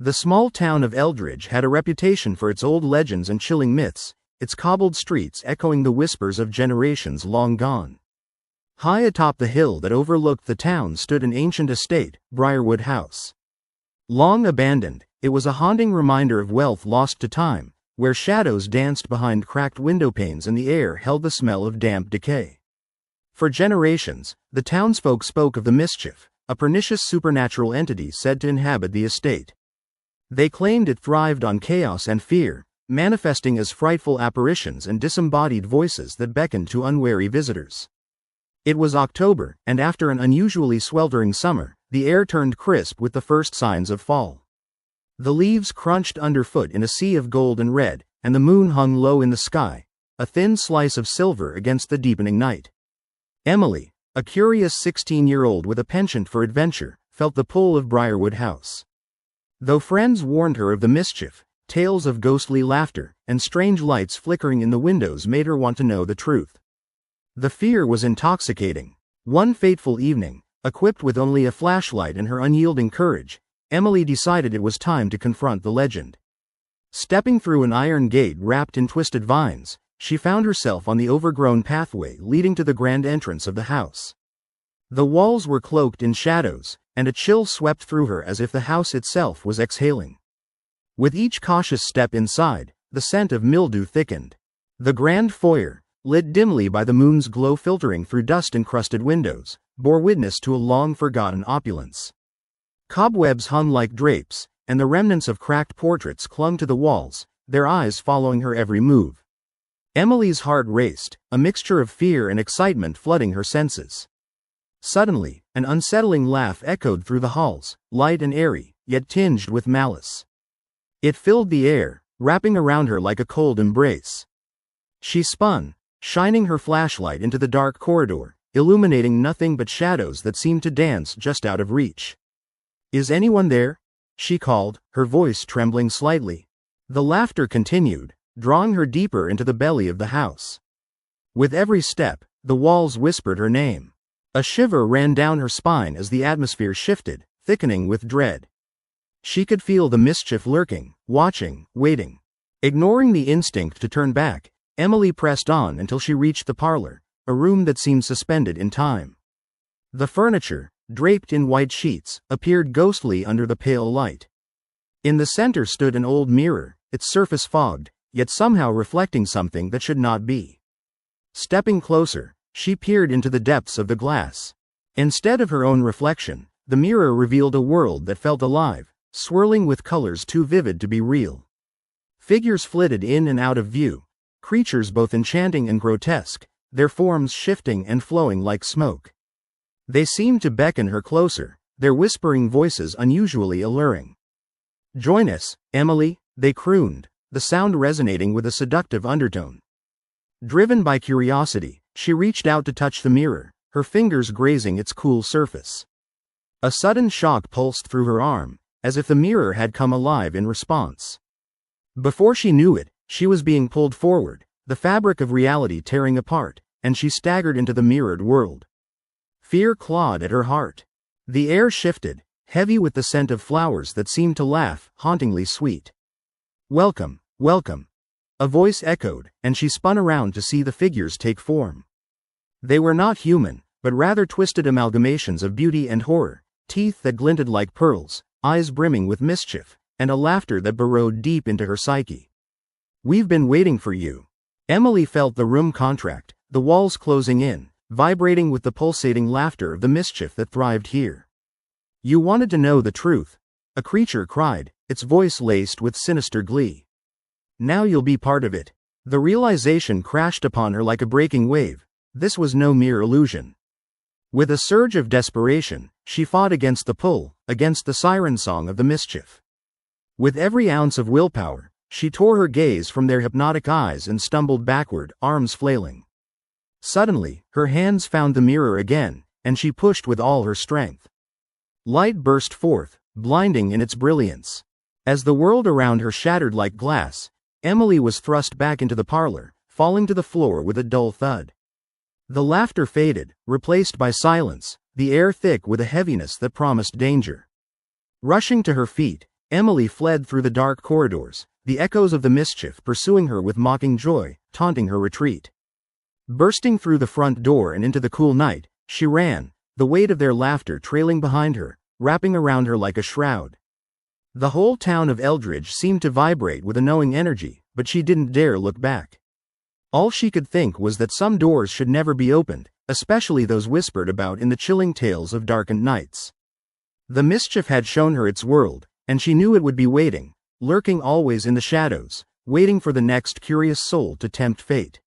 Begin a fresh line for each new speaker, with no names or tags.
The small town of Eldridge had a reputation for its old legends and chilling myths, its cobbled streets echoing the whispers of generations long gone. High atop the hill that overlooked the town stood an ancient estate, Briarwood House. Long abandoned, it was a haunting reminder of wealth lost to time, where shadows danced behind cracked windowpanes and the air held the smell of damp decay. For generations, the townsfolk spoke of the Mischief, a pernicious supernatural entity said to inhabit the estate. They claimed it thrived on chaos and fear, manifesting as frightful apparitions and disembodied voices that beckoned to unwary visitors. It was October, and after an unusually sweltering summer, the air turned crisp with the first signs of fall. The leaves crunched underfoot in a sea of gold and red, and the moon hung low in the sky, a thin slice of silver against the deepening night. Emily, a curious 16-year-old with a penchant for adventure, felt the pull of Briarwood House. Though friends warned her of the mischief, tales of ghostly laughter and strange lights flickering in the windows made her want to know the truth. The fear was intoxicating. One fateful evening, equipped with only a flashlight and her unyielding courage, Emily decided it was time to confront the legend. Stepping through an iron gate wrapped in twisted vines, she found herself on the overgrown pathway leading to the grand entrance of the house. The walls were cloaked in shadows, and a chill swept through her as if the house itself was exhaling. With each cautious step inside, the scent of mildew thickened. The grand foyer, lit dimly by the moon's glow filtering through dust-encrusted windows, bore witness to a long-forgotten opulence. Cobwebs hung like drapes, and the remnants of cracked portraits clung to the walls, their eyes following her every move. Emily's heart raced, a mixture of fear and excitement flooding her senses. Suddenly, an unsettling laugh echoed through the halls, light and airy, yet tinged with malice. It filled the air, wrapping around her like a cold embrace. She spun, shining her flashlight into the dark corridor, illuminating nothing but shadows that seemed to dance just out of reach. "Is anyone there?" she called, her voice trembling slightly. The laughter continued, drawing her deeper into the belly of the house. With every step, the walls whispered her name. A shiver ran down her spine as the atmosphere shifted, thickening with dread. She could feel the mischief lurking, watching, waiting. Ignoring the instinct to turn back, Emily pressed on until she reached the parlor, a room that seemed suspended in time. The furniture, draped in white sheets, appeared ghostly under the pale light. In the center stood an old mirror, its surface fogged, yet somehow reflecting something that should not be. Stepping closer, she peered into the depths of the glass. Instead of her own reflection, the mirror revealed a world that felt alive, swirling with colors too vivid to be real. Figures flitted in and out of view, creatures both enchanting and grotesque, their forms shifting and flowing like smoke. They seemed to beckon her closer, their whispering voices unusually alluring. "Join us, Emily," they crooned, the sound resonating with a seductive undertone. Driven by curiosity, she reached out to touch the mirror, her fingers grazing its cool surface. A sudden shock pulsed through her arm, as if the mirror had come alive in response. Before she knew it, she was being pulled forward, the fabric of reality tearing apart, and she staggered into the mirrored world. Fear clawed at her heart. The air shifted, heavy with the scent of flowers that seemed to laugh, hauntingly sweet. "Welcome, welcome," a voice echoed, and she spun around to see the figures take form. They were not human, but rather twisted amalgamations of beauty and horror, teeth that glinted like pearls, eyes brimming with mischief, and a laughter that burrowed deep into her psyche. "We've been waiting for you." Emily felt the room contract, the walls closing in, vibrating with the pulsating laughter of the mischief that thrived here. "You wanted to know the truth," a creature cried, its voice laced with sinister glee. "Now you'll be part of it." The realization crashed upon her like a breaking wave. This was no mere illusion. With a surge of desperation, she fought against the pull, against the siren song of the mischief. With every ounce of willpower, she tore her gaze from their hypnotic eyes and stumbled backward, arms flailing. Suddenly, her hands found the mirror again, and she pushed with all her strength. Light burst forth, blinding in its brilliance. As the world around her shattered like glass, Emily was thrust back into the parlor, falling to the floor with a dull thud. The laughter faded, replaced by silence, the air thick with a heaviness that promised danger. Rushing to her feet, Emily fled through the dark corridors, the echoes of the mischief pursuing her with mocking joy, taunting her retreat. Bursting through the front door and into the cool night, she ran, the weight of their laughter trailing behind her, wrapping around her like a shroud. The whole town of Eldridge seemed to vibrate with a knowing energy, but she didn't dare look back. All she could think was that some doors should never be opened, especially those whispered about in the chilling tales of darkened nights. The mischief had shown her its world, and she knew it would be waiting, lurking always in the shadows, waiting for the next curious soul to tempt fate.